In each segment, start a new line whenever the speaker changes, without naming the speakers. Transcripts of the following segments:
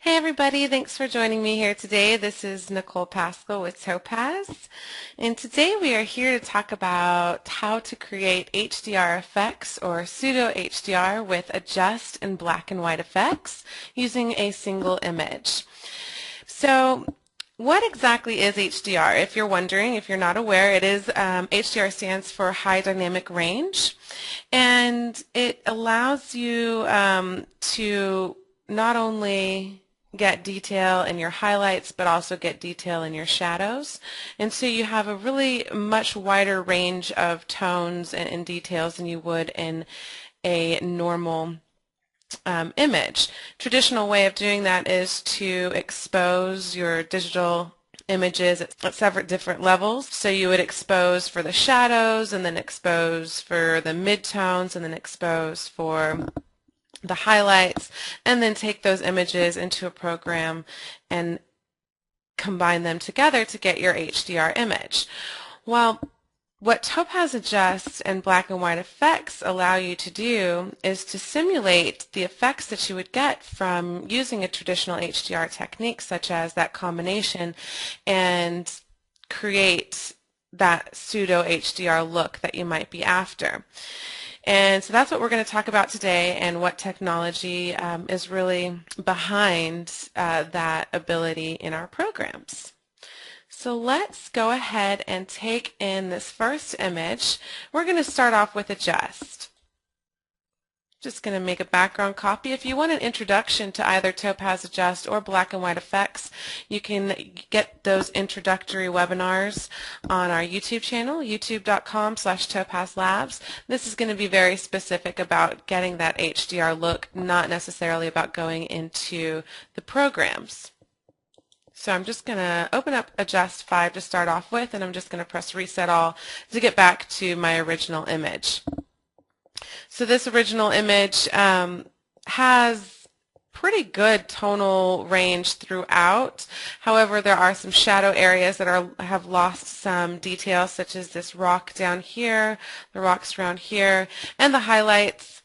Hey everybody, thanks for joining me here today. This is Nichole Paschal with Topaz, and today we are here to talk about how to create HDR effects or pseudo HDR with adjust and black and white effects using a single image. So what exactly is HDR? If you're wondering, if you're not aware, it is HDR stands for High Dynamic Range, and it allows you to not only get detail in your highlights but also get detail in your shadows, and so you have a really much wider range of tones and details than you would in a normal image. Traditional way of doing that is to expose your digital images at several different levels. So you would expose for the shadows, and then expose for the midtones, and then expose for the highlights, and then take those images into a program and combine them together to get your HDR image. Well, what Topaz Adjust and black and white effects allow you to do is to simulate the effects that you would get from using a traditional HDR technique such as that combination and create that pseudo HDR look that you might be after. And so that's what we're going to talk about today, and what technology is really behind that ability in our programs. So let's go ahead and take in this first image. We're going to start off with Adjust. Just going to make a background copy. If you want an introduction to either Topaz Adjust or black and white effects, you can get those introductory webinars on our YouTube channel, youtube.com/topazlabs. This is going to be very specific about getting that HDR look, not necessarily about going into the programs. So I'm just going to open up Adjust 5 to start off with, and I'm just going to press Reset All to get back to my original image. So this original image has pretty good tonal range throughout. However, there are some shadow areas that have lost some detail, such as this rock down here, the rocks around here, and the highlights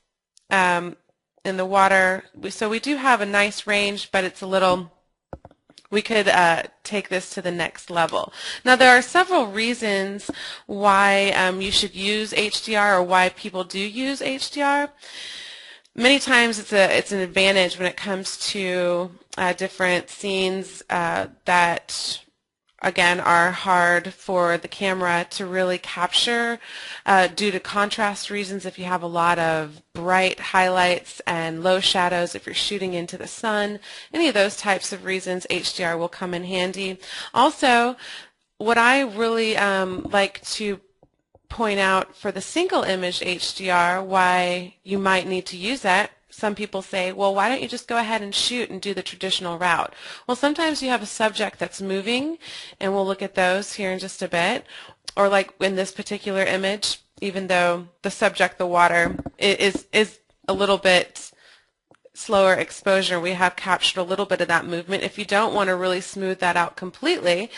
in the water. So we do have a nice range, but it's a little... We could take this to the next level. Now, there are several reasons why you should use HDR, or why people do use HDR. Many times it's an advantage when it comes to different scenes that, again, are hard for the camera to really capture due to contrast reasons. If you have a lot of bright highlights and low shadows, if you're shooting into the sun, any of those types of reasons, HDR will come in handy. Also, what I really like to point out for the single image HDR, why you might need to use that. Some people say, well, why don't you just go ahead and shoot and do the traditional route? Well, sometimes you have a subject that's moving, and we'll look at those here in just a bit. Or like in this particular image, even though the subject, the water, is a little bit slower exposure, we have captured a little bit of that movement. If you don't want to really smooth that out completely,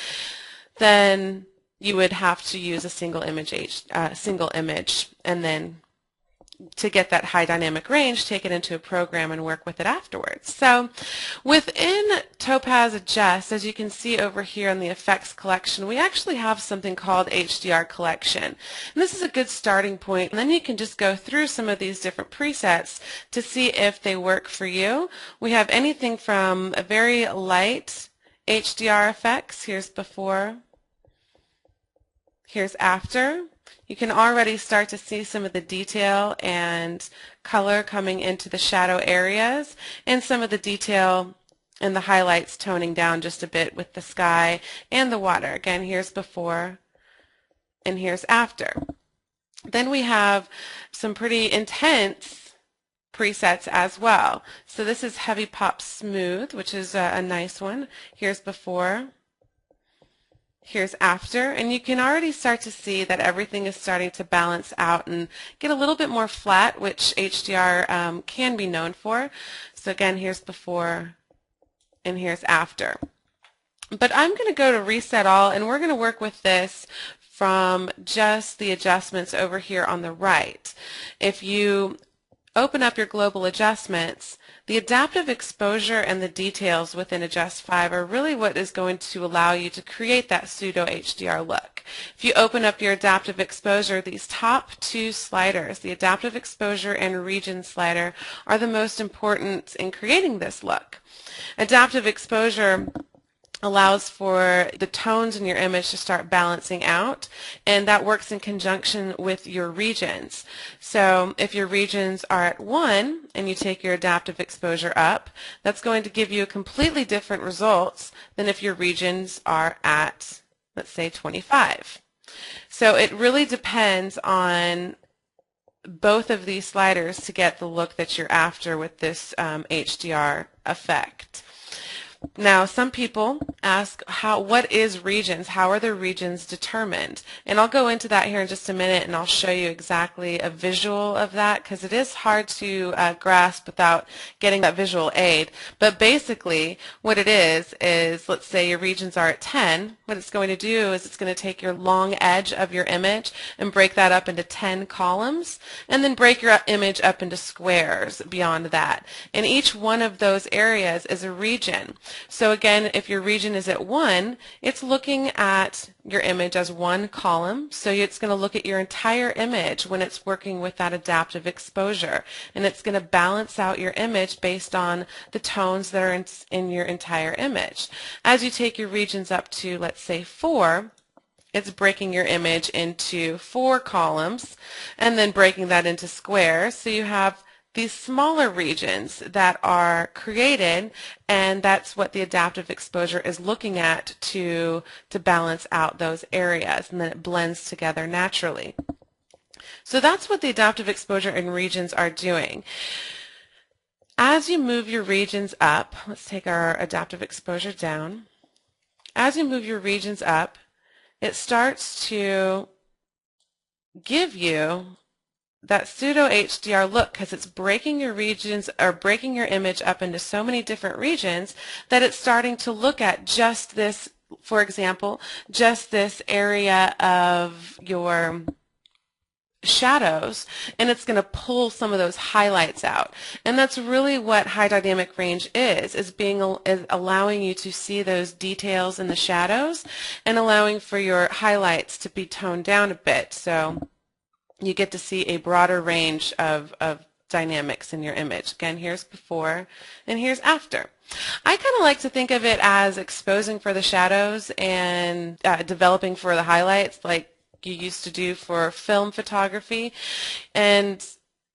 then you would have to use a single image, and then to get that high dynamic range, take it into a program and work with it afterwards. So within Topaz Adjust, as you can see over here in the effects collection, we actually have something called HDR collection. And this is a good starting point, and then you can just go through some of these different presets to see if they work for you. We have anything from a very light HDR effects. Here's before, here's after. You can already start to see some of the detail and color coming into the shadow areas, and some of the detail and the highlights toning down just a bit with the sky and the water. Again, here's before and here's after. Then we have some pretty intense presets as well. So this is Heavy Pop Smooth, which is a nice one. Here's before. Here's after, and you can already start to see that everything is starting to balance out and get a little bit more flat, which HDR can be known for. So again, here's before and here's after. But I'm going to go to Reset All, and we're going to work with this from just the adjustments over here on the right. If you open up your global adjustments, The adaptive exposure and the details within Adjust 5 are really what is going to allow you to create that pseudo HDR look. If you open up your adaptive exposure, these top two sliders, the adaptive exposure and region slider, are the most important in creating this look. Adaptive exposure allows for the tones in your image to start balancing out, and that works in conjunction with your regions. So if your regions are at 1 and you take your adaptive exposure up, that's going to give you completely different results than if your regions are at, let's say, 25. So it really depends on both of these sliders to get the look that you're after with this HDR effect. Now, some people ask, what is regions? How are the regions determined? And I'll go into that here in just a minute, and I'll show you exactly a visual of that, because it is hard to grasp without getting that visual aid. But basically, what it is, let's say your regions are at 10. What it's going to do is it's going to take your long edge of your image and break that up into 10 columns, and then break your image up into squares beyond that. And each one of those areas is a region. So again, if your region is at 1, it's looking at your image as one column. So it's going to look at your entire image when it's working with that adaptive exposure. And it's going to balance out your image based on the tones that are in your entire image. As you take your regions up to, let's say, 4, it's breaking your image into 4 columns and then breaking that into squares. So you have these smaller regions that are created, and that's what the adaptive exposure is looking at to balance out those areas, and then it blends together naturally. So that's what the adaptive exposure and regions are doing. As you move your regions up, let's take our adaptive exposure down. As you move your regions up, it starts to give you that pseudo HDR look, because it's breaking your regions, or breaking your image up into so many different regions that it's starting to look at just this, for example, just this area of your shadows, and it's going to pull some of those highlights out. And that's really what high dynamic range is allowing you to see those details in the shadows and allowing for your highlights to be toned down a bit. So you get to see a broader range of dynamics in your image. Again, here's before and here's after. I kind of like to think of it as exposing for the shadows and developing for the highlights, like you used to do for film photography. And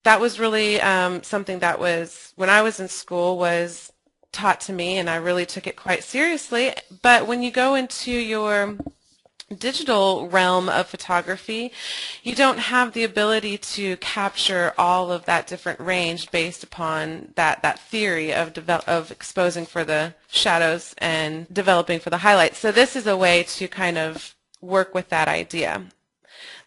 that was really something that was, when I was in school, was taught to me, and I really took it quite seriously. But when you go into your digital realm of photography, you don't have the ability to capture all of that different range based upon that theory of exposing for the shadows and developing for the highlights. So this is a way to kind of work with that idea.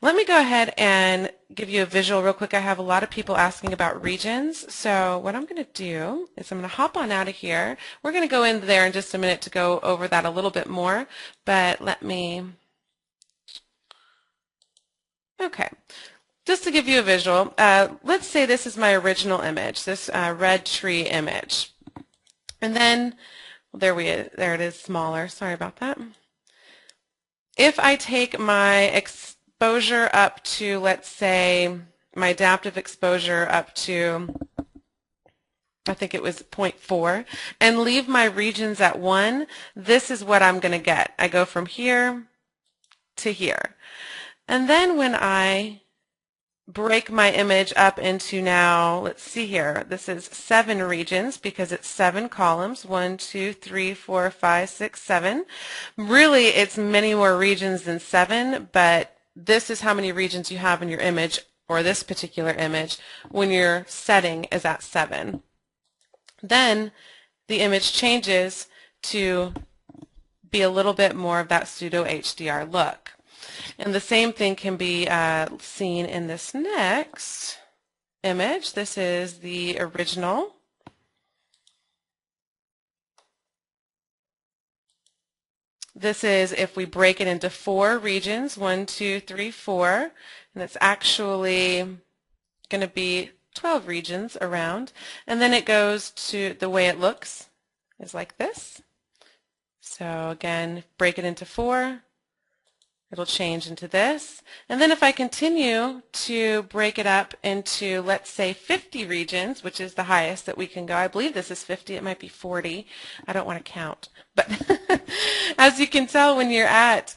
Let me go ahead and give you a visual real quick. I have a lot of people asking about regions. So what I'm going to do is I'm going to hop on out of here. We're going to go in there in just a minute to go over that a little bit more, but okay, just to give you a visual, let's say this is my original image, this red tree image. And then, there it is smaller, sorry about that. If I take my exposure up to, let's say, my adaptive exposure up to, I think it was 0.4, and leave my regions at 1, this is what I'm going to get. I go from here to here. And then when I break my image up into, now, let's see here, this is 7 regions because it's 7 columns, 1, 2, 3, 4, 5, 6, 7. Really, it's many more regions than 7, but this is how many regions you have in your image, or this particular image, when your setting is at 7. Then the image changes to be a little bit more of that pseudo HDR look. And the same thing can be seen in this next image. This is the original. This is if we break it into 4 regions, 1, 2, 3, 4, and it's actually going to be 12 regions around, and then it goes to the way it looks is like this. So again, break it into 4. It'll change into this. And then if I continue to break it up into, let's say, 50 regions, which is the highest that we can go. I believe this is 50. It might be 40. I don't want to count. But as you can tell, when you're at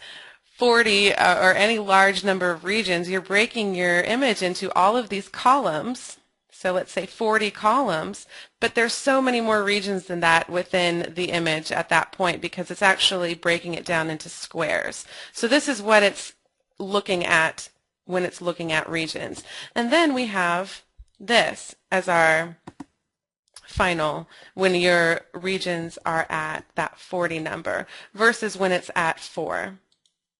40 or any large number of regions, you're breaking your image into all of these columns. So let's say 40 columns, but there's so many more regions than that within the image at that point because it's actually breaking it down into squares. So this is what it's looking at when it's looking at regions. And then we have this as our final when your regions are at that 40 number versus when it's at 4.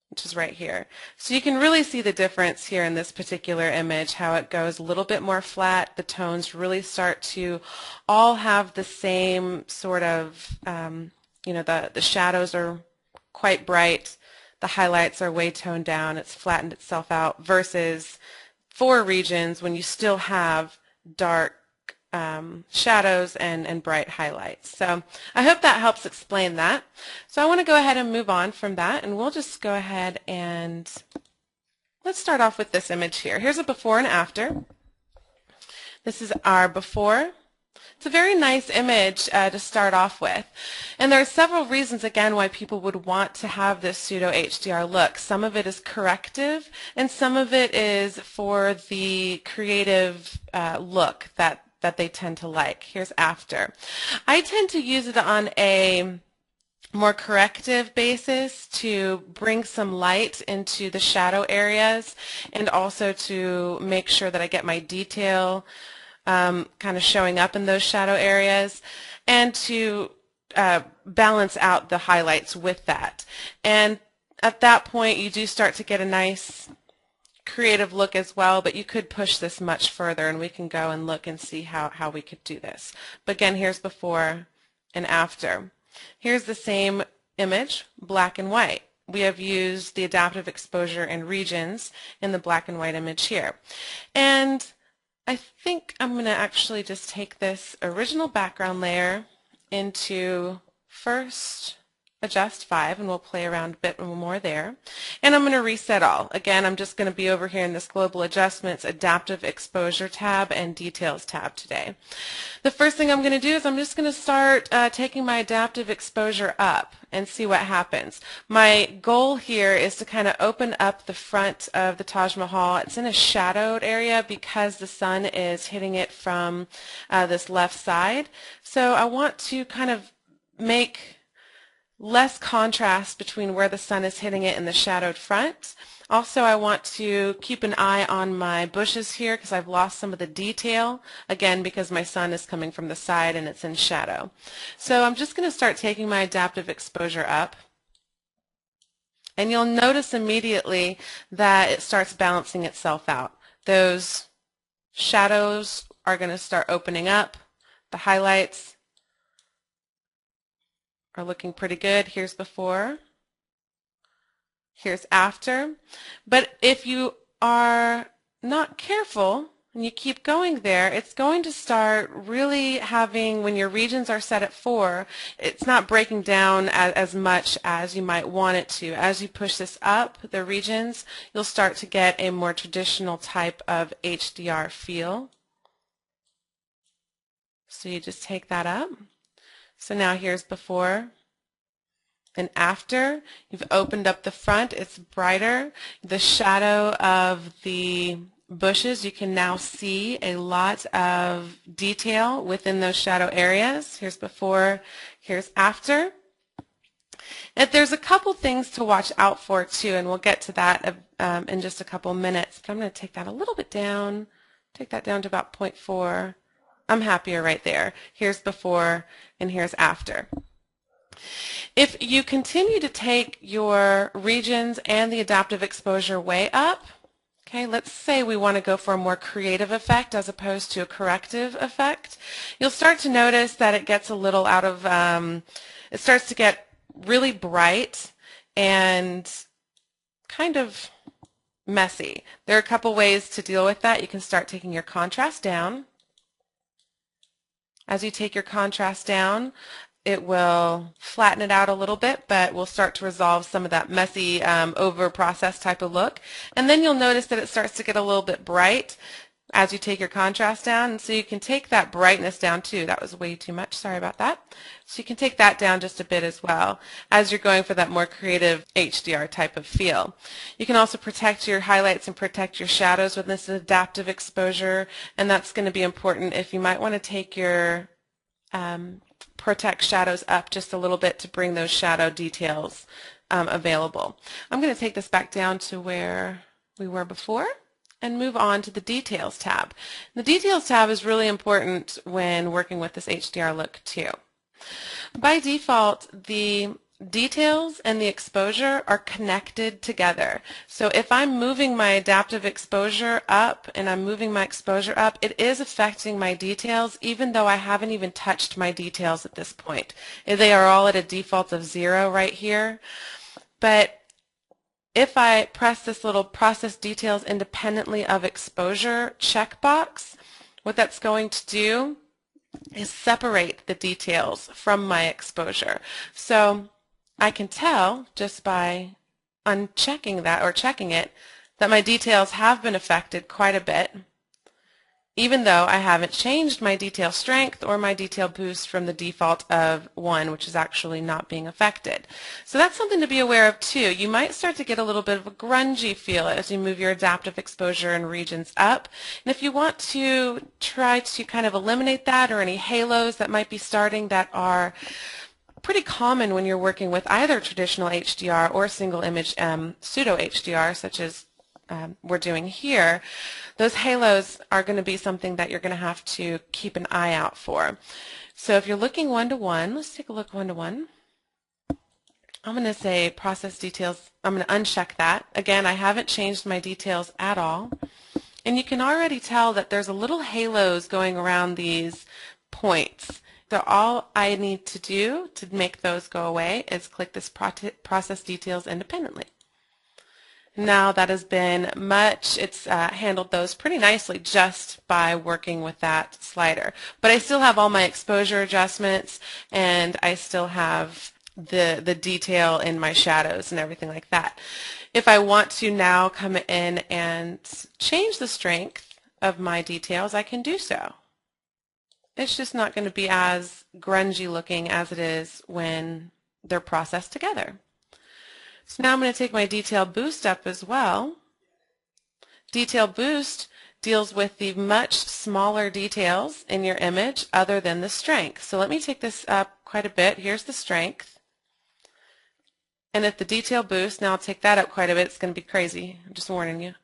Which is right here. So you can really see the difference here in this particular image, how it goes a little bit more flat. The tones really start to all have the same sort of, the shadows are quite bright. The highlights are way toned down. It's flattened itself out versus 4 regions when you still have dark shadows and bright highlights. So I hope that helps explain that. So I want to go ahead and move on from that, and we'll just go ahead and let's start off with this image here. Here's a before and after. This is our before. It's a very nice image to start off with. And there are several reasons, again, why people would want to have this pseudo HDR look. Some of it is corrective, and some of it is for the creative look that they tend to like. Here's after. I tend to use it on a more corrective basis to bring some light into the shadow areas and also to make sure that I get my detail kind of showing up in those shadow areas and to balance out the highlights with that. And at that point you do start to get a nice creative look as well, but you could push this much further and we can go and look and see how we could do this. But again, here's before and after. Here's the same image, black and white. We have used the adaptive exposure and regions in the black and white image here. And I think I'm going to actually just take this original background layer into first adjust 5, and we'll play around a bit more there. And I'm going to reset all. Again, I'm just going to be over here in this global adjustments, adaptive exposure tab, and details tab today. The first thing I'm going to do is I'm just going to start taking my adaptive exposure up and see what happens. My goal here is to kind of open up the front of the Taj Mahal. It's in a shadowed area because the sun is hitting it from this left side. So I want to kind of make less contrast between where the sun is hitting it and the shadowed front. Also, I want to keep an eye on my bushes here because I've lost some of the detail, again because my sun is coming from the side and it's in shadow. So I'm just going to start taking my adaptive exposure up. And you'll notice immediately that it starts balancing itself out. Those shadows are going to start opening up. The highlights are looking pretty good. Here's before. Here's after. But if you are not careful and you keep going there, it's going to start really having, when your regions are set at 4, it's not breaking down as much as you might want it to. As you push this up, the regions, you'll start to get a more traditional type of HDR feel. So you just take that up. So now here's before and after. You've opened up the front, it's brighter. The shadow of the bushes, you can now see a lot of detail within those shadow areas. Here's before, here's after. And there's a couple things to watch out for too, and we'll get to that in just a couple minutes. But I'm going to take that a little bit down, take that down to about 0.4. I'm happier right there. Here's before and here's after. If you continue to take your regions and the adaptive exposure way up, okay, let's say we want to go for a more creative effect as opposed to a corrective effect, you'll start to notice that it gets a little out of, it starts to get really bright and kind of messy. There are a couple ways to deal with that. You can start taking your contrast down. As you take your contrast down, it will flatten it out a little bit, but will start to resolve some of that messy, over-processed type of look. And then you'll notice that it starts to get a little bit bright as you take your contrast down. And so you can take that brightness down too. That was way too much. Sorry about that. So you can take that down just a bit as well as you're going for that more creative HDR type of feel. You can also protect your highlights and protect your shadows with this adaptive exposure, and that's going to be important if you might want to take your protect shadows up just a little bit to bring those shadow details available. I'm going to take this back down to where we were before and move on to the Details tab. The Details tab is really important when working with this HDR look too. By default, the details and the exposure are connected together. So if I'm moving my adaptive exposure up and I'm moving my exposure up, it is affecting my details even though I haven't even touched my details at this point. They are all at a default of 0 right here. But if I press this little Process Details Independently of Exposure checkbox, what that's going to do is separate the details from my exposure. So I can tell just by unchecking that or checking it that my details have been affected quite a bit, even though I haven't changed my detail strength or my detail boost from the default of 1, which is actually not being affected. So that's something to be aware of too. You might start to get a little bit of a grungy feel as you move your adaptive exposure and regions up. And if you want to try to kind of eliminate that or any halos that might be starting that are pretty common when you're working with either traditional HDR or single image pseudo HDR, such as we're doing here, those halos are going to be something that you're going to have to keep an eye out for. So if you're looking one-to-one, let's take a look one-to-one. I'm going to say Process Details. I'm going to uncheck that. Again, I haven't changed my details at all. And you can already tell that there's a little halos going around these points. So all I need to do to make those go away is click this Process Details Independently. Now that has been it's handled those pretty nicely just by working with that slider. But I still have all my exposure adjustments and I still have the detail in my shadows and everything like that. If I want to now come in and change the strength of my details, I can do so. It's just not going to be as grungy looking as it is when they're processed together. So now I'm going to take my Detail Boost up as well. Detail Boost deals with the much smaller details in your image other than the strength. So let me take this up quite a bit. Here's the strength. And if the Detail Boost, now I'll take that up quite a bit, it's going to be crazy. I'm just warning you.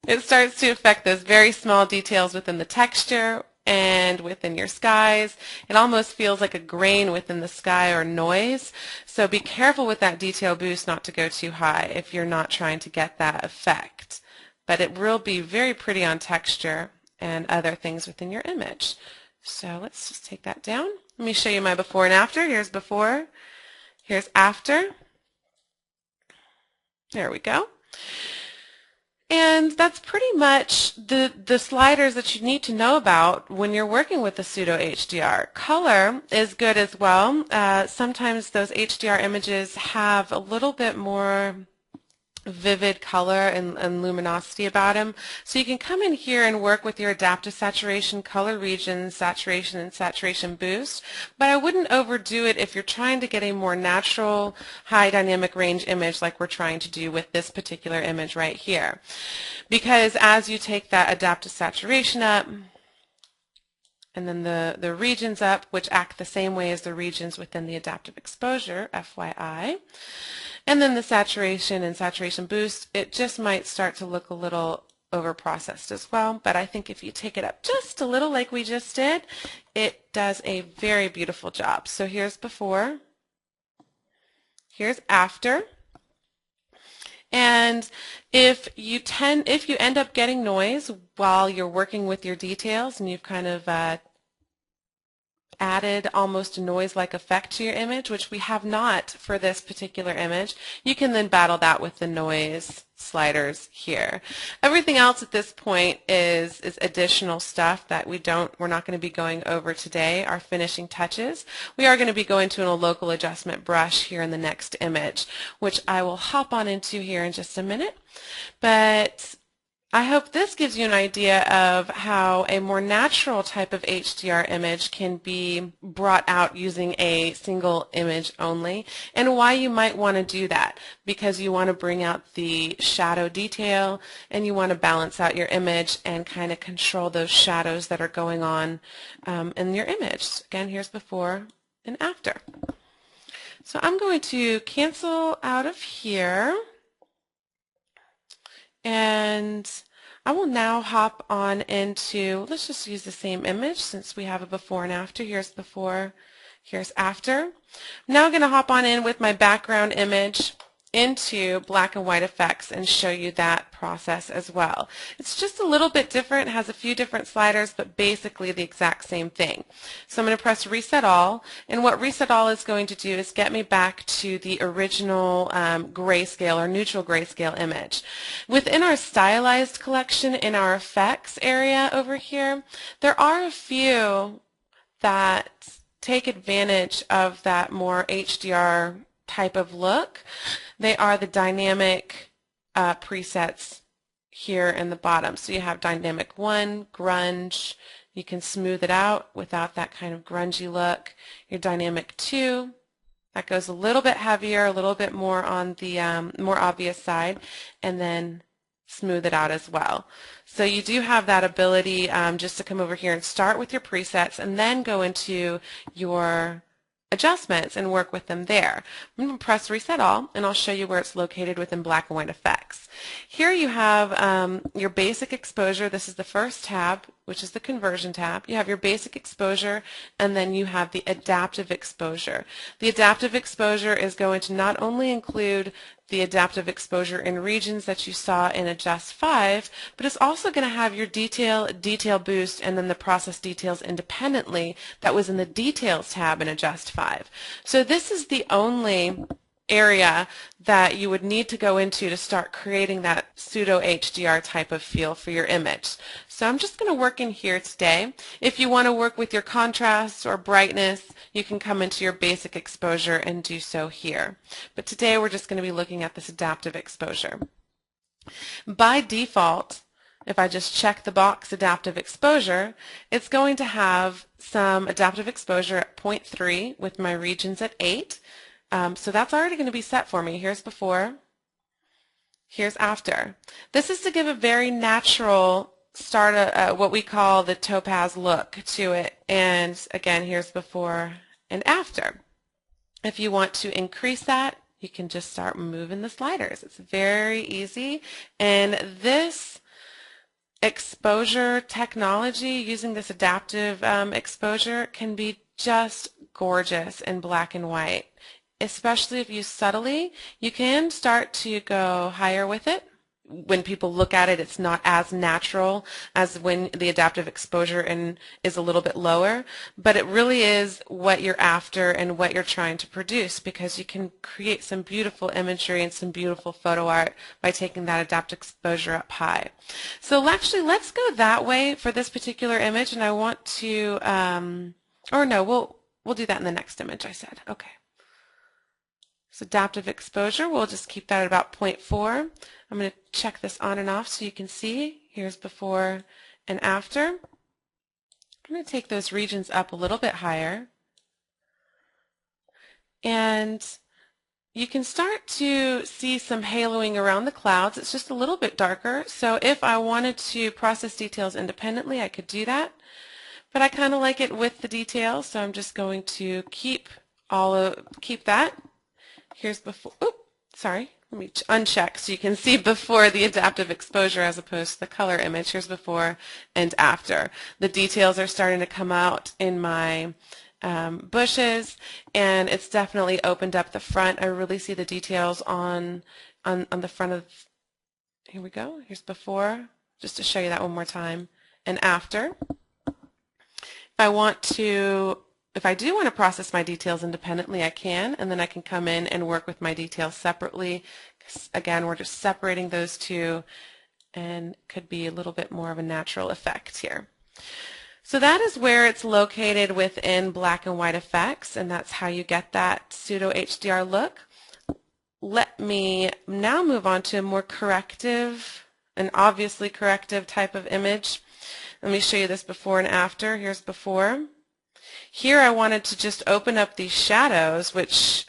It starts to affect those very small details within the texture and within your skies. It almost feels like a grain within the sky or noise. So be careful with that detail boost not to go too high if you're not trying to get that effect. But it will be very pretty on texture and other things within your image. So let's just take that down. Let me show you my before and after. Here's before. Here's after. There we go. And that's pretty much the sliders that you need to know about when you're working with the pseudo HDR. Color is good as well. Sometimes those HDR images have a little bit more vivid color and luminosity about them. So you can come in here and work with your adaptive saturation, color region, saturation, and saturation boost. But I wouldn't overdo it if you're trying to get a more natural, high dynamic range image like we're trying to do with this particular image right here. Because as you take that adaptive saturation up, and then the regions up, which act the same way as the regions within the adaptive exposure, FYI, and then the saturation and saturation boost, it just might start to look a little over-processed as well. But I think if you take it up just a little like we just did, it does a very beautiful job. So here's before, here's after. And if you end up getting noise while you're working with your details and you've kind of added almost a noise-like effect to your image, which we have not for this particular image, you can then battle that with the noise sliders here. Everything else at this point is additional stuff that we're not going to be going over today, our finishing touches. We are going to be going to a local adjustment brush here in the next image, which I will hop on into here in just a minute. But I hope this gives you an idea of how a more natural type of HDR image can be brought out using a single image only, and why you might want to do that, because you want to bring out the shadow detail and you want to balance out your image and kind of control those shadows that are going on in your image. Again, here's before and after. So I'm going to cancel out of here. And I will now hop on into, let's just use the same image since we have a before and after. Here's before, here's after. I'm now going to hop on in with my background image into black and white effects and show you that process as well. It's just a little bit different, it has a few different sliders, but basically the exact same thing. So I'm going to press reset all, and what reset all is going to do is get me back to the original grayscale or neutral grayscale image. Within our stylized collection in our effects area over here, there are a few that take advantage of that more HDR type of look. They are the dynamic presets here in the bottom. So you have dynamic 1, grunge. You can smooth it out without that kind of grungy look. Your dynamic 2, that goes a little bit heavier, a little bit more on the more obvious side, and then smooth it out as well. So you do have that ability just to come over here and start with your presets and then go into your adjustments and work with them there. I'm going to press reset all, and I'll show you where it's located within black and white effects. Here you have your basic exposure. This is the first tab, which is the conversion tab. You have your basic exposure, and then you have the adaptive exposure. The adaptive exposure is going to not only include the adaptive exposure in regions that you saw in Adjust 5, but it's also going to have your detail boost, and then the process details independently that was in the details tab in Adjust 5. So this is the only area that you would need to go into to start creating that pseudo HDR type of feel for your image. So I'm just going to work in here today. If you want to work with your contrast or brightness, you can come into your basic exposure and do so here. But today we're just going to be looking at this adaptive exposure. By default, if I just check the box adaptive exposure, it's going to have some adaptive exposure at 0.3 with my regions at 8. So that's already going to be set for me. Here's before, here's after. This is to give a very natural start, what we call the Topaz look to it. And again, here's before and after. If you want to increase that, you can just start moving the sliders. It's very easy. And this exposure technology, using this adaptive exposure, can be just gorgeous in black and white. Especially if used subtly, you can start to go higher with it. When people look at it, it's not as natural as when the adaptive exposure is a little bit lower, but it really is what you're after and what you're trying to produce, because you can create some beautiful imagery and some beautiful photo art by taking that adaptive exposure up high. So actually, let's go that way for this particular image, and I want to, or no, we'll do that in the next image, I said. Okay. So adaptive exposure, we'll just keep that at about 0.4. I'm going to check this on and off so you can see. Here's before and after. I'm going to take those regions up a little bit higher. And you can start to see some haloing around the clouds. It's just a little bit darker. So if I wanted to process details independently, I could do that. But I kind of like it with the details, so I'm just going to keep that. Here's before, sorry, let me uncheck so you can see before the adaptive exposure as opposed to the color image. Here's before and after. The details are starting to come out in my bushes, and it's definitely opened up the front. I really see the details on the front of, here we go, here's before, just to show you that one more time, and after. If I want to if I do want to process my details independently, I can, and then I can come in and work with my details separately. Again, we're just separating those two, and could be a little bit more of a natural effect here. So that is where it's located within black and white effects, and that's how you get that pseudo HDR look. Let me now move on to a more corrective, an obviously corrective type of image. Let me show you this before and after. Here's before. Here I wanted to just open up these shadows, which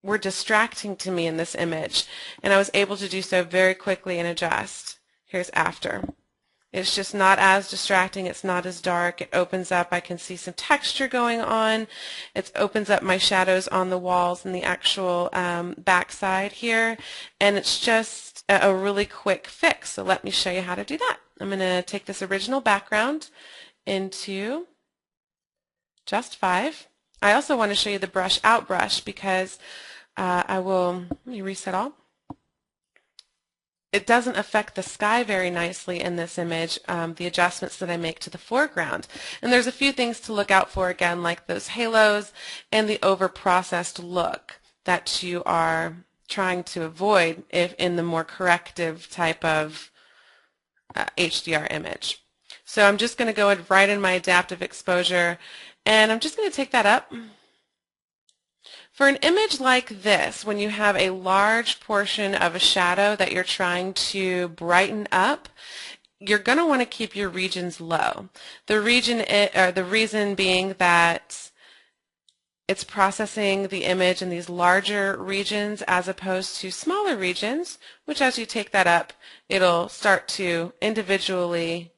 were distracting to me in this image, and I was able to do so very quickly and adjust. Here's after. It's just not as distracting, it's not as dark, it opens up, I can see some texture going on, it opens up my shadows on the walls and the actual backside here, and it's just a really quick fix. So let me show you how to do that. I'm going to take this original background into just 5. I also want to show you the brush out brush because let me reset all. It doesn't affect the sky very nicely in this image, the adjustments that I make to the foreground. And there's a few things to look out for, again, like those halos and the over-processed look that you are trying to avoid if in the more corrective type of HDR image. So I'm just going to go right in my adaptive exposure, and I'm just going to take that up. For an image like this, when you have a large portion of a shadow that you're trying to brighten up, you're going to want to keep your regions low. The reason being that it's processing the image in these larger regions as opposed to smaller regions, which as you take that up, it'll start to individually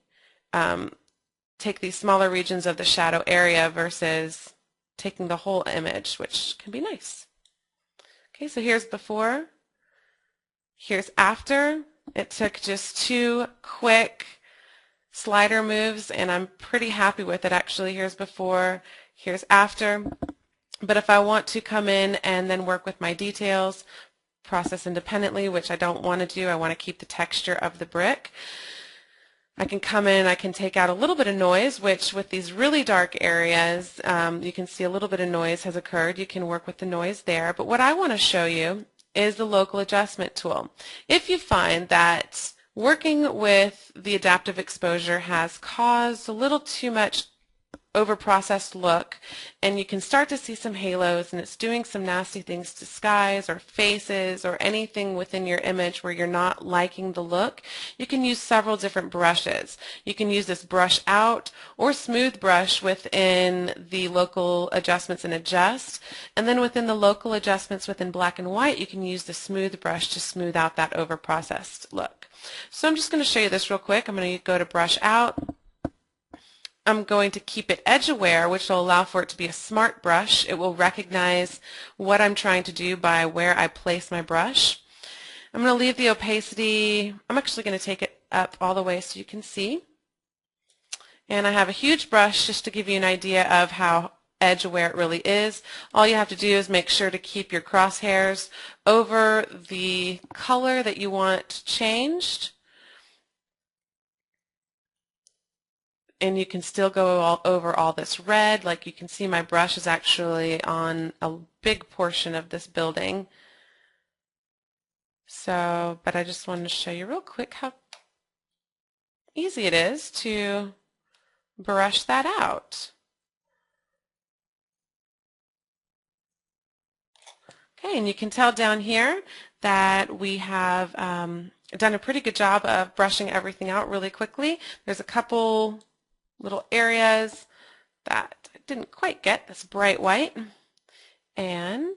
take these smaller regions of the shadow area versus taking the whole image, which can be nice. Okay, so here's before, here's after. It took just 2 quick slider moves, and I'm pretty happy with it actually. Here's before, here's after. But if I want to come in and then work with my details, process independently, which I don't want to do, I want to keep the texture of the brick. I can come in, I can take out a little bit of noise, which with these really dark areas, you can see a little bit of noise has occurred. You can work with the noise there. But what I want to show you is the local adjustment tool. If you find that working with the adaptive exposure has caused a little too much over-processed look, and you can start to see some halos, and it's doing some nasty things to skies or faces or anything within your image where you're not liking the look, you can use several different brushes. You can use this brush out or smooth brush within the local adjustments and adjust, and then within the local adjustments within black and white, you can use the smooth brush to smooth out that over-processed look. So I'm just going to show you this real quick. I'm going to go to brush out. I'm going to keep it edge aware, which will allow for it to be a smart brush. It will recognize what I'm trying to do by where I place my brush. I'm going to leave the opacity. I'm actually going to take it up all the way so you can see. And I have a huge brush just to give you an idea of how edge aware it really is. All you have to do is make sure to keep your crosshairs over the color that you want changed. And you can still go over all this red. Like you can see my brush is actually on a big portion of this building. So, but I just wanted to show you real quick how easy it is to brush that out. Okay, and you can tell down here that we have done a pretty good job of brushing everything out really quickly. There's a couple little areas that I didn't quite get this bright white, and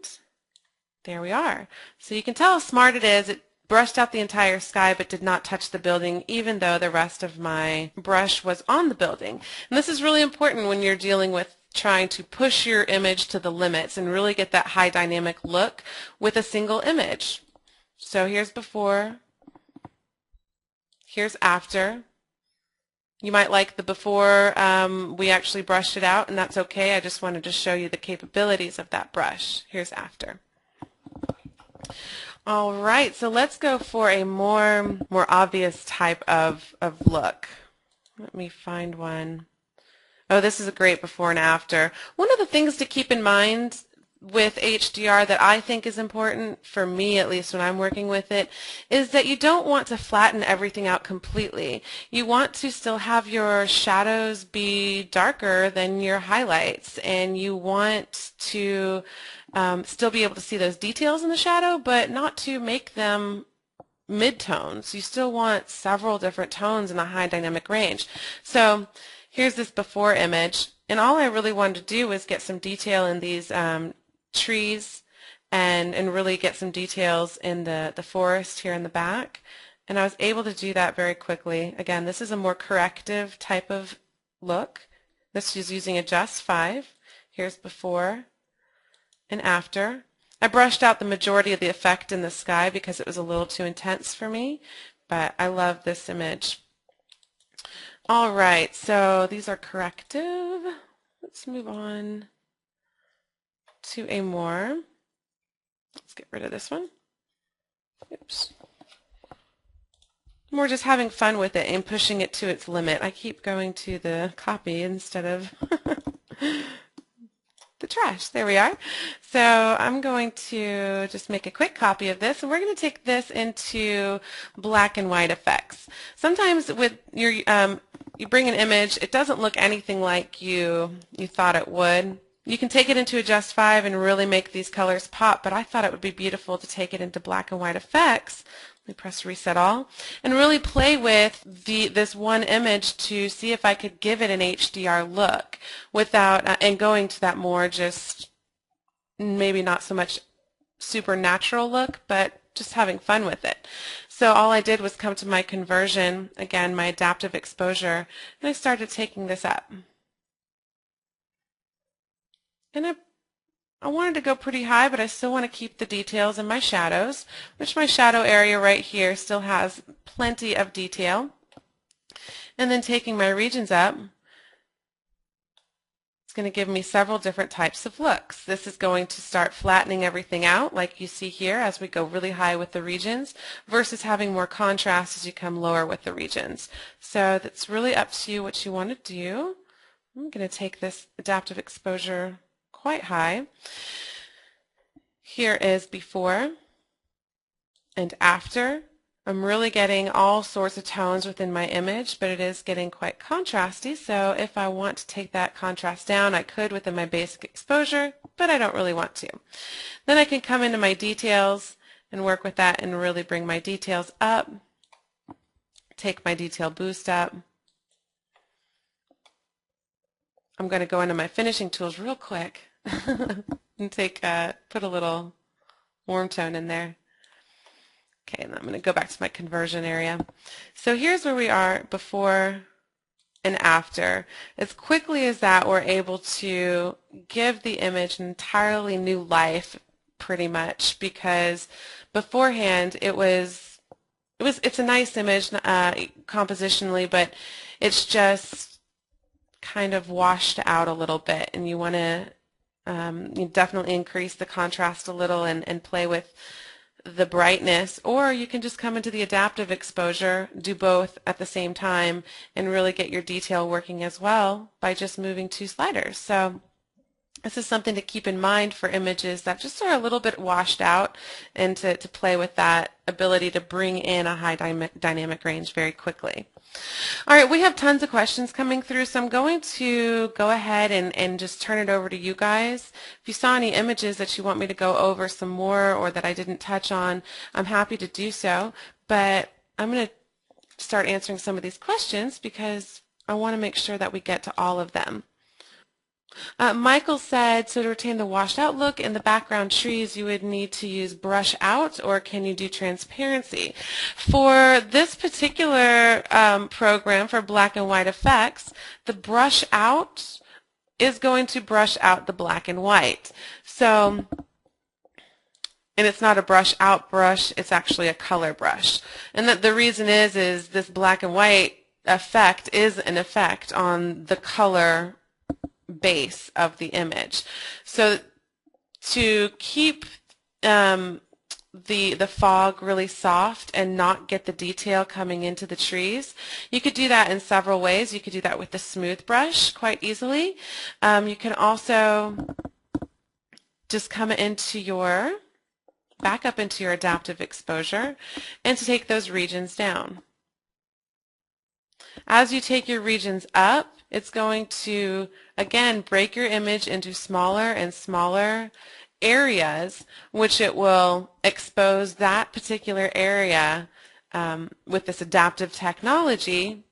there we are. So you can tell how smart it is. It brushed out the entire sky but did not touch the building, even though the rest of my brush was on the building. And this is really important when you're dealing with trying to push your image to the limits and really get that high dynamic look with a single image. So here's before, here's after. You might like the before, we actually brushed it out, and that's okay. I just wanted to show you the capabilities of that brush. Here's after. All right, so let's go for a more obvious type of look. Let me find one. Oh, this is a great before and after. One of the things to keep in mind with HDR that I think is important, for me at least when I'm working with it, is that you don't want to flatten everything out completely. You want to still have your shadows be darker than your highlights, and you want to still be able to see those details in the shadow, but not to make them mid-tones. You still want several different tones in a high dynamic range. So here's this before image, and all I really wanted to do was get some detail in these trees and really get some details in the forest here in the back. And I was able to do that very quickly. Again, this is a more corrective type of look. This is using Adjust 5. Here's before and after. I brushed out the majority of the effect in the sky because it was a little too intense for me, but I love this image. All right, so these are corrective. Let's move on to a more. Let's get rid of this one. Oops. More just having fun with it and pushing it to its limit. I keep going to the copy instead of the trash. There we are. So I'm going to just make a quick copy of this, and we're going to take this into black and white effects. Sometimes with your you bring an image, it doesn't look anything like you thought it would. You can take it into Adjust 5 and really make these colors pop, but I thought it would be beautiful to take it into black and white effects. Let me press Reset All and really play with this one image to see if I could give it an HDR look without and going to that more just maybe not so much supernatural look, but just having fun with it. So all I did was come to my conversion, again my adaptive exposure, and I started taking this up. And I wanted to go pretty high, but I still want to keep the details in my shadows, which my shadow area right here still has plenty of detail. And then taking my regions up, it's going to give me several different types of looks. This is going to start flattening everything out like you see here as we go really high with the regions versus having more contrast as you come lower with the regions. So that's really up to you what you want to do. I'm going to take this adaptive exposure quite high. Here is before and after. I'm really getting all sorts of tones within my image, but it is getting quite contrasty, so if I want to take that contrast down, I could within my basic exposure, but I don't really want to. Then I can come into my details and work with that and really bring my details up, take my detail boost up. I'm going to go into my finishing tools real quick and put a little warm tone in there. Okay, and I'm going to go back to my conversion area. So here's where we are before and after. As quickly as that, we're able to give the image an entirely new life, pretty much, because beforehand it's a nice image compositionally, but it's just kind of washed out a little bit, and you want to you definitely increase the contrast a little and play with the brightness, or you can just come into the adaptive exposure, do both at the same time, and really get your detail working as well by just moving two sliders. So this is something to keep in mind for images that just are a little bit washed out, and to play with that ability to bring in a high dynamic range very quickly. All right, we have tons of questions coming through, so I'm going to go ahead and just turn it over to you guys. If you saw any images that you want me to go over some more or that I didn't touch on, I'm happy to do so, but I'm going to start answering some of these questions because I want to make sure that we get to all of them. Michael said, so to retain the washed out look in the background trees, you would need to use brush out, or can you do transparency? For this particular program for black and white effects, the brush out is going to brush out the black and white. So, and it's not a brush out brush, it's actually a color brush. And the reason is this black and white effect is an effect on the color base of the image. So to keep the the fog really soft and not get the detail coming into the trees. You could do that in several ways. You could do that with the smooth brush quite easily. You can also just come into your, back up into your adaptive exposure and to take those regions down. As you take your regions up, it's going to, again, break your image into smaller and smaller areas, which it will expose that particular area with this adaptive technology.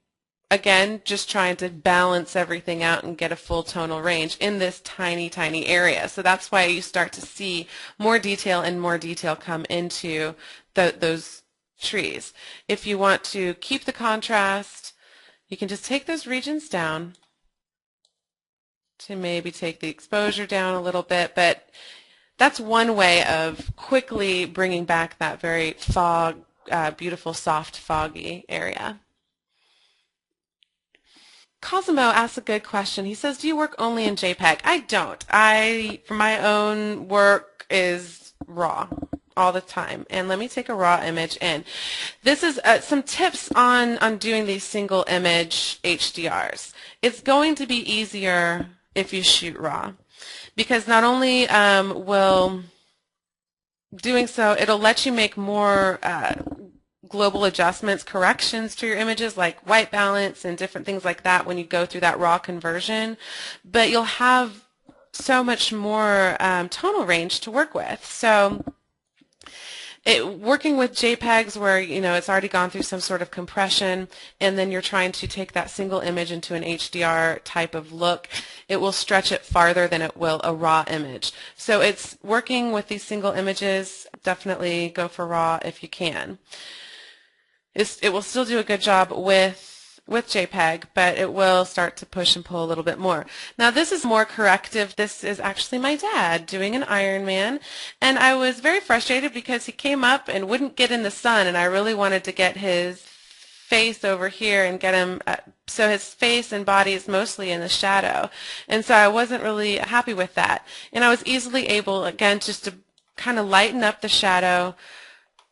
Again, just trying to balance everything out and get a full tonal range in this tiny, tiny area. So that's why you start to see more detail and more detail come into those trees. If you want to keep the contrast, you can just take those regions down to maybe take the exposure down a little bit, but that's one way of quickly bringing back that very beautiful, soft, foggy area. Cosimo asks a good question. He says, do you work only in JPEG? I don't. For my own work, is RAW all the time. And let me take a raw image in. This is some tips on doing these single image HDRs. It's going to be easier if you shoot RAW, because not only will doing so, it'll let you make more global adjustments, corrections to your images like white balance and different things like that when you go through that raw conversion, but you'll have so much more tonal range to work with. So working with JPEGs where, you know, it's already gone through some sort of compression and then you're trying to take that single image into an HDR type of look, it will stretch it farther than it will a raw image. So it's working with these single images, definitely go for raw if you can. It will still do a good job with JPEG, but it will start to push and pull a little bit more. Now this is more corrective. This is actually my dad doing an Ironman, and I was very frustrated because he came up and wouldn't get in the sun, and I really wanted to get his face over here and get him so his face and body is mostly in the shadow, and so I wasn't really happy with that. And I was easily able, again, just to kind of lighten up the shadow,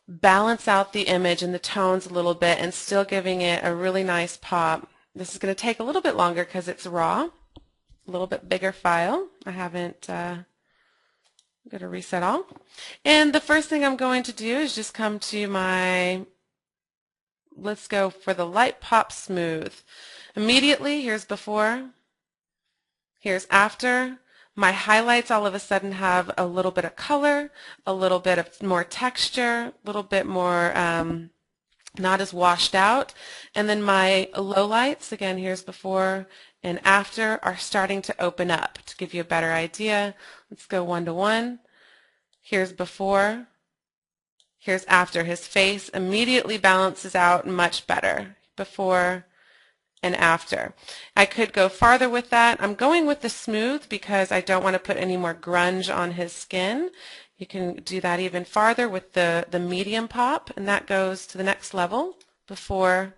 balance out the image and the tones a little bit, and still giving it a really nice pop. This is going to take a little bit longer because it's raw, a little bit bigger file. I haven't, I'm going to reset all. And the first thing I'm going to do is just come to my, let's go for the light pop smooth. Immediately, here's before, here's after. My highlights all of a sudden have a little bit of color, a little bit of more texture, a little bit more not as washed out. And then my lowlights, again, here's before and after, are starting to open up. To give you a better idea, let's go 1-to-1. Here's before, here's after. His face immediately balances out much better. Before and after. I could go farther with that. I'm going with the smooth because I don't want to put any more grunge on his skin. You can do that even farther with the medium pop, and that goes to the next level, before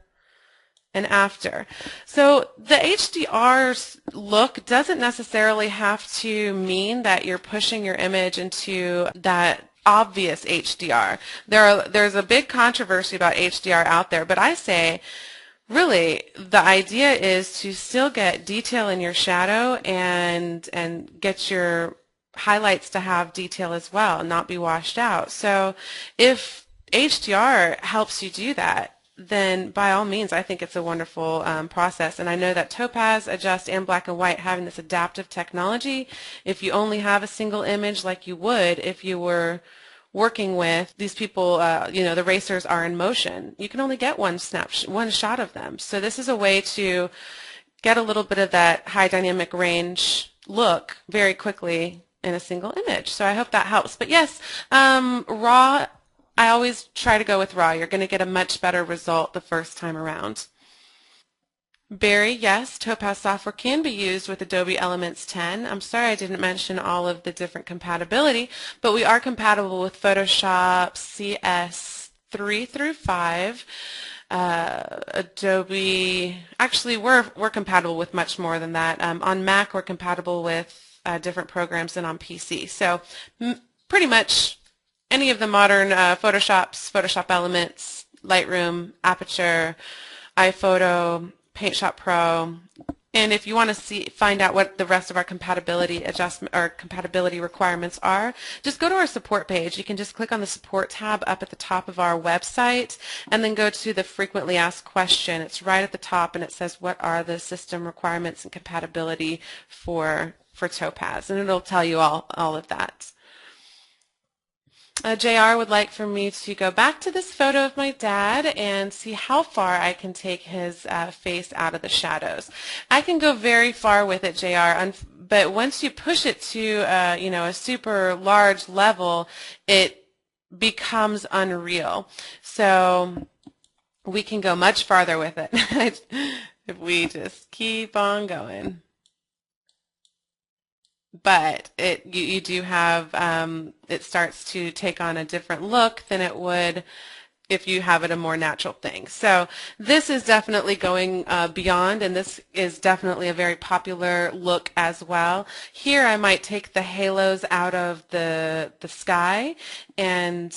and after. So the HDR look doesn't necessarily have to mean that you're pushing your image into that obvious HDR. There's a big controversy about HDR out there, but I say really, the idea is to still get detail in your shadow and get your highlights to have detail as well, not be washed out. So if HDR helps you do that, then by all means, I think it's a wonderful process. And I know that Topaz, Adjust, and Black and White having this adaptive technology, if you only have a single image like you would if you were working with these people, you know, the racers are in motion. You can only get one shot of them. So this is a way to get a little bit of that high dynamic range look very quickly in a single image. So I hope that helps. But yes, raw, I always try to go with raw. You're going to get a much better result the first time around. Barry, yes, Topaz software can be used with Adobe Elements 10. I'm sorry I didn't mention all of the different compatibility, but we are compatible with Photoshop CS 3 through 5. Adobe, actually we're compatible with much more than that. On Mac we're compatible with different programs than on PC. So pretty much any of the modern Photoshop Elements, Lightroom, Aperture, iPhoto, Paint Shop Pro. And if you want to find out what the rest of our compatibility requirements are, just go to our support page. You can just click on the support tab up at the top of our website and then go to the frequently asked question. It's right at the top and it says what are the system requirements and compatibility for Topaz, and it'll tell you all of that. JR would like for me to go back to this photo of my dad and see how far I can take his face out of the shadows. I can go very far with it, JR, but once you push it to a super large level, it becomes unreal. So we can go much farther with it if we just keep on going. But you do have, it starts to take on a different look than it would if you have it a more natural thing. So this is definitely going beyond, and this is definitely a very popular look as well. Here I might take the halos out of the sky and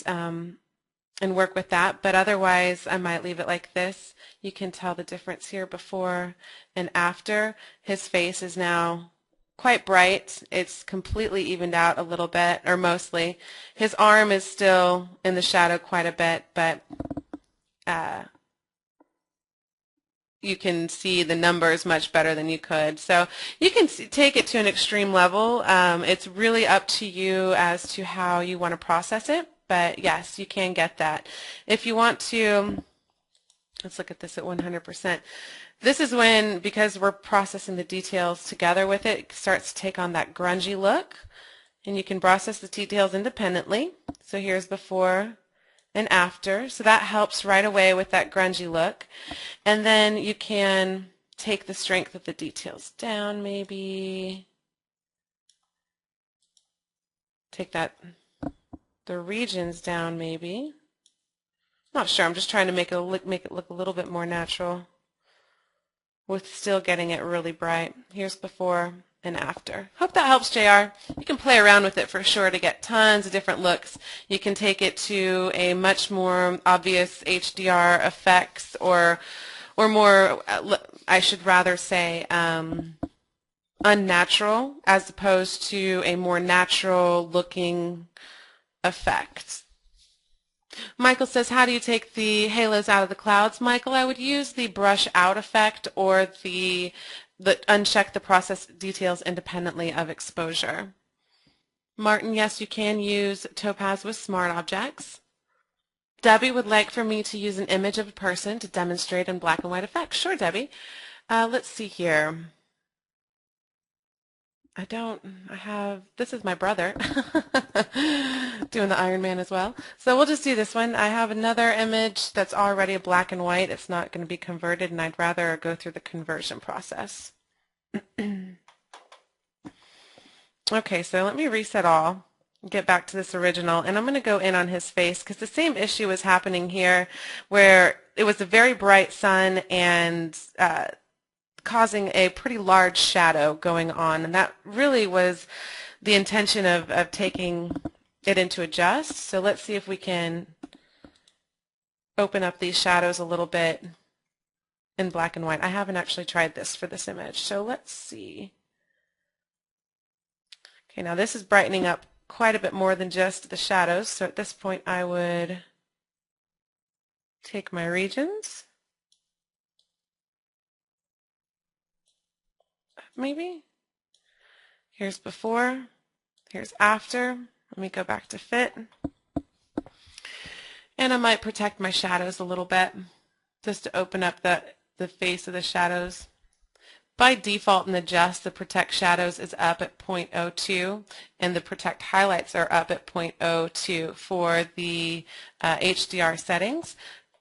work with that, but otherwise I might leave it like this. You can tell the difference here before and after. His face is now quite bright. It's completely evened out a little bit, or mostly. His arm is still in the shadow quite a bit, but you can see the numbers much better than you could. So you can take it to an extreme level. It's really up to you as to how you want to process it, but yes, you can get that. If you want to, let's look at this at 100%. This is when, because we're processing the details together with it, it starts to take on that grungy look, and you can process the details independently. So here's before and after. So that helps right away with that grungy look. And then you can take the strength of the details down, maybe take the regions down, maybe. Not sure. I'm just trying to make it look a little bit more natural, with still getting it really bright. Here's before and after. Hope that helps, JR. You can play around with it for sure to get tons of different looks. You can take it to a much more obvious HDR effects, or more, I should rather say, unnatural, as opposed to a more natural looking effect. Michael says, how do you take the halos out of the clouds? Michael, I would use the brush out effect, or the uncheck the process details independently of exposure. Martin, yes, you can use Topaz with smart objects. Debbie would like for me to use an image of a person to demonstrate in black and white effects. Sure, Debbie. Let's see here. This is my brother doing the Iron Man as well. So we'll just do this one. I have another image that's already black and white. It's not going to be converted, and I'd rather go through the conversion process. Okay, so let me reset all, get back to this original, and I'm going to go in on his face because the same issue is happening here, where it was a very bright sun and causing a pretty large shadow going on, and that really was the intention of taking it into adjust. So let's see if we can open up these shadows a little bit in black and white. I haven't actually tried this for this image, so let's see. Okay, now this is brightening up quite a bit more than just the shadows, so at this point I would take my regions, maybe. Here's before, here's after. Let me go back to fit. And I might protect my shadows a little bit, just to open up the face of the shadows. By default in the adjust, the protect shadows is up at 0.02, and the protect highlights are up at 0.02 for the HDR settings.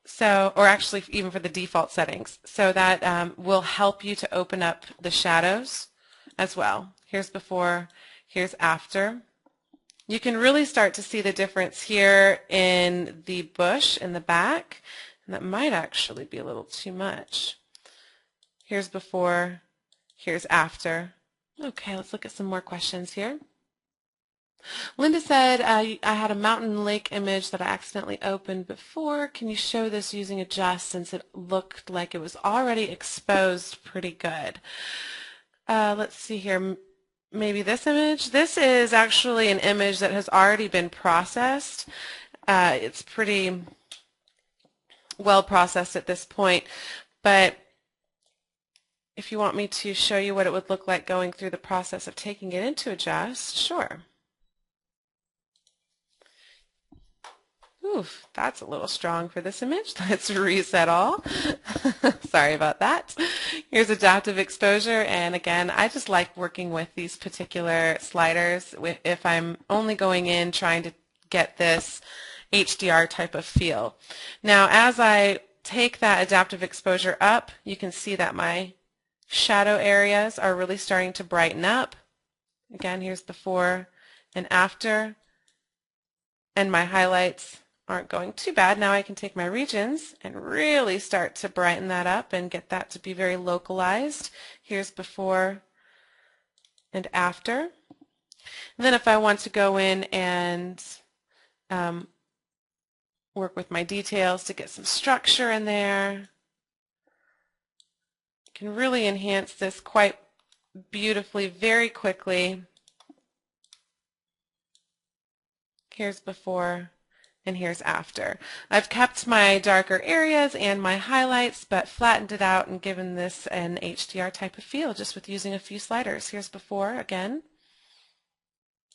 So, or actually even for the default settings. So that will help you to open up the shadows as well. Here's before, here's after. You can really start to see the difference here in the bush in the back, and that might actually be a little too much. Here's before, here's after. Okay, let's look at some more questions here. Linda said, I had a mountain lake image that I accidentally opened before. Can you show this using adjust since it looked like it was already exposed pretty good? Let's see here. Maybe this image. This is actually an image that has already been processed. It's pretty well processed at this point, but if you want me to show you what it would look like going through the process of taking it into adjust, sure. Oof, that's a little strong for this image. Let's reset all. Sorry about that. Here's adaptive exposure, and again, I just like working with these particular sliders if I'm only going in trying to get this HDR type of feel. Now, as I take that adaptive exposure up, you can see that my shadow areas are really starting to brighten up. Again, here's before and after, and my highlights aren't going too bad. Now I can take my regions and really start to brighten that up and get that to be very localized. Here's before and after. And then if I want to go in and work with my details to get some structure in there, I can really enhance this quite beautifully very quickly. Here's before and here's after. I've kept my darker areas and my highlights, but flattened it out and given this an HDR type of feel just with using a few sliders. Here's before again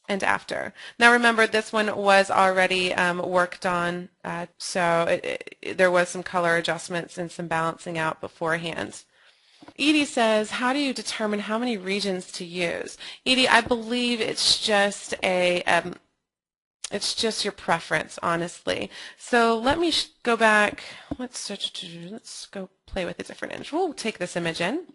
and after. Now remember, this one was already worked on, so there was some color adjustments and some balancing out beforehand. Edie says, how do you determine how many regions to use? Edie, I believe it's just it's just your preference, honestly. So let me go back. Let's go play with a different image. We'll take this image in.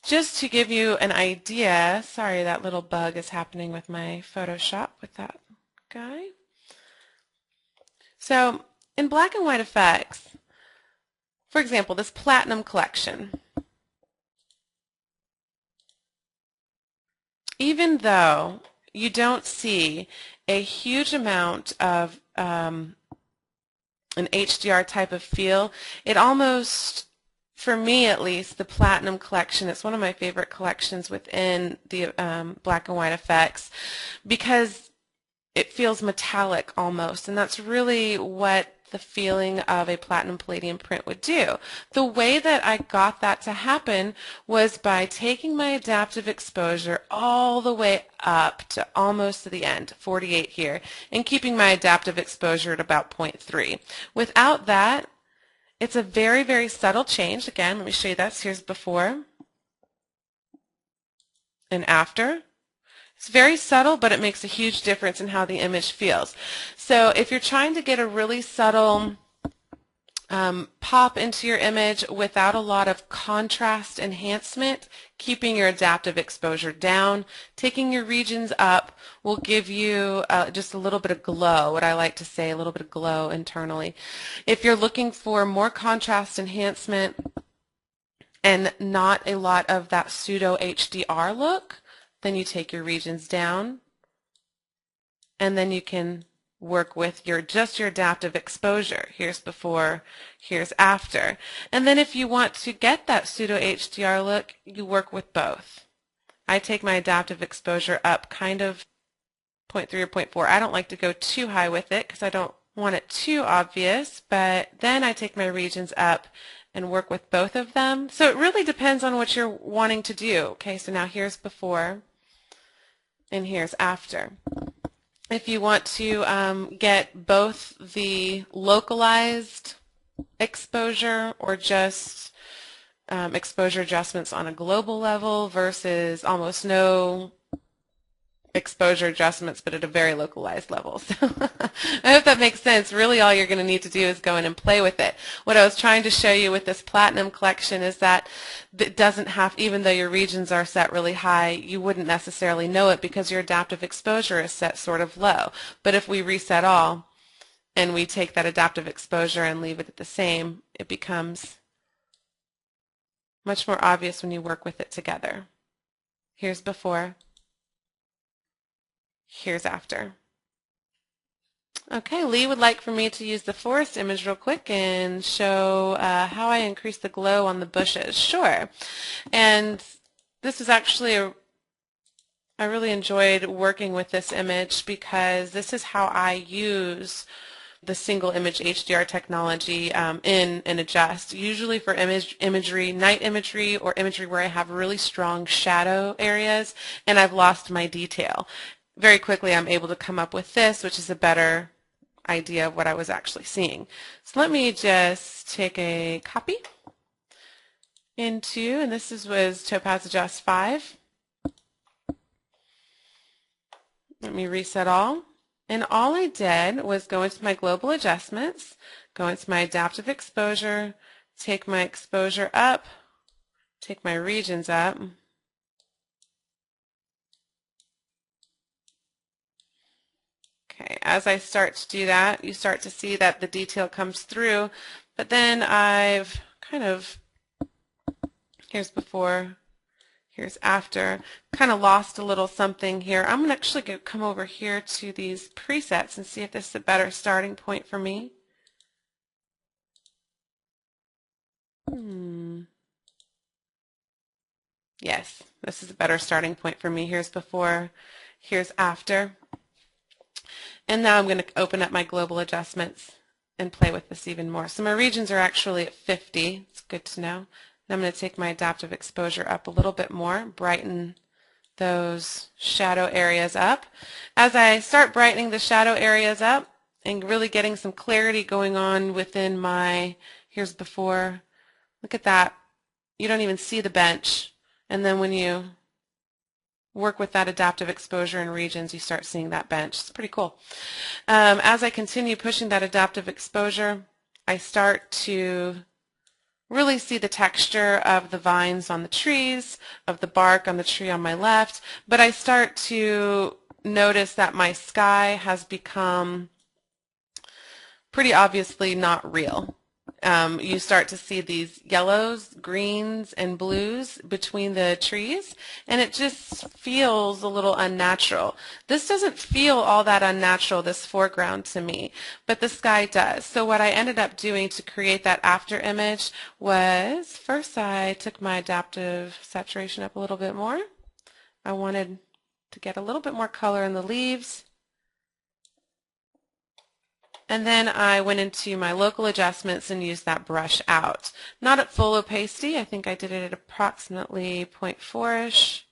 Just to give you an idea, sorry that little bug is happening with my Photoshop with that guy. So in black and white effects, for example, this Platinum collection, even though you don't see a huge amount of an HDR type of feel, it almost, for me at least, the Platinum collection, it's one of my favorite collections within the black and white effects because it feels metallic almost, and that's really what the feeling of a platinum palladium print would do. The way that I got that to happen was by taking my adaptive exposure all the way up to almost to the end, 48 here, and keeping my adaptive exposure at about 0.3. Without that, it's a very, very subtle change. Again, let me show you that. Here's before and after. It's very subtle, but it makes a huge difference in how the image feels. So if you're trying to get a really subtle pop into your image without a lot of contrast enhancement, keeping your adaptive exposure down, taking your regions up will give you just a little bit of glow, what I like to say, a little bit of glow internally. If you're looking for more contrast enhancement and not a lot of that pseudo HDR look, then you take your regions down, and then you can work with just your adaptive exposure. Here's before, here's after. And then if you want to get that pseudo HDR look, you work with both. I take my adaptive exposure up kind of 0.3 or 0.4. I don't like to go too high with it because I don't want it too obvious, but then I take my regions up and work with both of them. So it really depends on what you're wanting to do. Okay, so now here's before and here's after. If you want to get both the localized exposure or just exposure adjustments on a global level versus almost no exposure adjustments but at a very localized level. So I hope that makes sense. Really all you're going to need to do is go in and play with it. What I was trying to show you with this Platinum collection is that it doesn't have, even though your regions are set really high, you wouldn't necessarily know it because your adaptive exposure is set sort of low. But if we reset all and we take that adaptive exposure and leave it at the same, it becomes much more obvious when you work with it together. Here's before Here's after. Okay, Lee would like for me to use the forest image real quick and show how I increase the glow on the bushes. Sure. And this is actually I really enjoyed working with this image because this is how I use the single image HDR technology in and adjust. Usually for imagery, night imagery, or imagery where I have really strong shadow areas and I've lost my detail. Very quickly I'm able to come up with this, which is a better idea of what I was actually seeing. So let me just take a copy into, and this was Topaz Adjust 5. Let me reset all. And all I did was go into my global adjustments, go into my adaptive exposure, take my exposure up, take my regions up. Okay, as I start to do that, you start to see that the detail comes through, but then I've kind of, here's before, here's after, kind of lost a little something here. I'm going to actually come over here to these presets and see if this is a better starting point for me. Yes, this is a better starting point for me. Here's before, here's after. And now I'm going to open up my global adjustments and play with this even more. So my regions are actually at 50. It's good to know. And I'm going to take my adaptive exposure up a little bit more, brighten those shadow areas up. As I start brightening the shadow areas up and really getting some clarity going on within my, here's before, look at that. You don't even see the bench. And then when you work with that adaptive exposure in regions, you start seeing that bench. It's pretty cool. As I continue pushing that adaptive exposure, I start to really see the texture of the vines on the trees, of the bark on the tree on my left, but I start to notice that my sky has become pretty obviously not real. You start to see these yellows, greens, and blues between the trees, and it just feels a little unnatural. This doesn't feel all that unnatural, this foreground to me, but the sky does. So what I ended up doing to create that after image was, first I took my adaptive saturation up a little bit more. I wanted to get a little bit more color in the leaves. And then I went into my local adjustments and used that brush out. Not at full opacity. I think I did it at approximately 0.4-ish.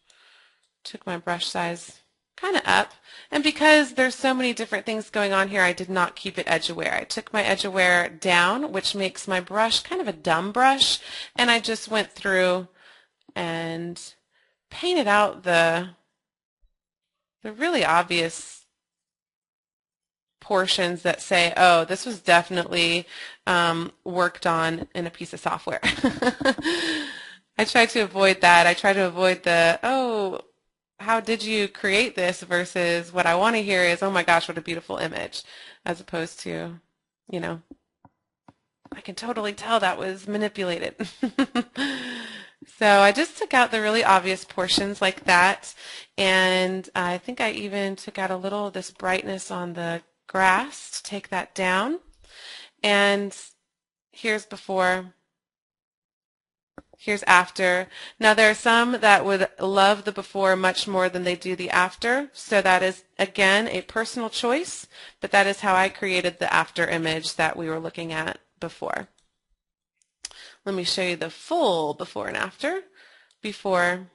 Took my brush size kind of up. And because there's so many different things going on here, I did not keep it edge aware. I took my edge aware down, which makes my brush kind of a dumb brush. And I just went through and painted out the really obvious portions that say, oh, this was definitely worked on in a piece of software. I try to avoid that. I try to avoid the, oh, how did you create this versus what I want to hear is, oh my gosh, what a beautiful image, as opposed to, you know, I can totally tell that was manipulated. So I just took out the really obvious portions like that, and I think I even took out a little of this brightness on the grass to take that down. And here's before, here's after. Now there are some that would love the before much more than they do the after, so that is again a personal choice, but that is how I created the after image that we were looking at before. Let me show you the full before and after, before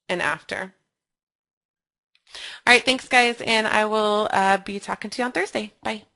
and after. All right, thanks guys, and I will be talking to you on Thursday. Bye.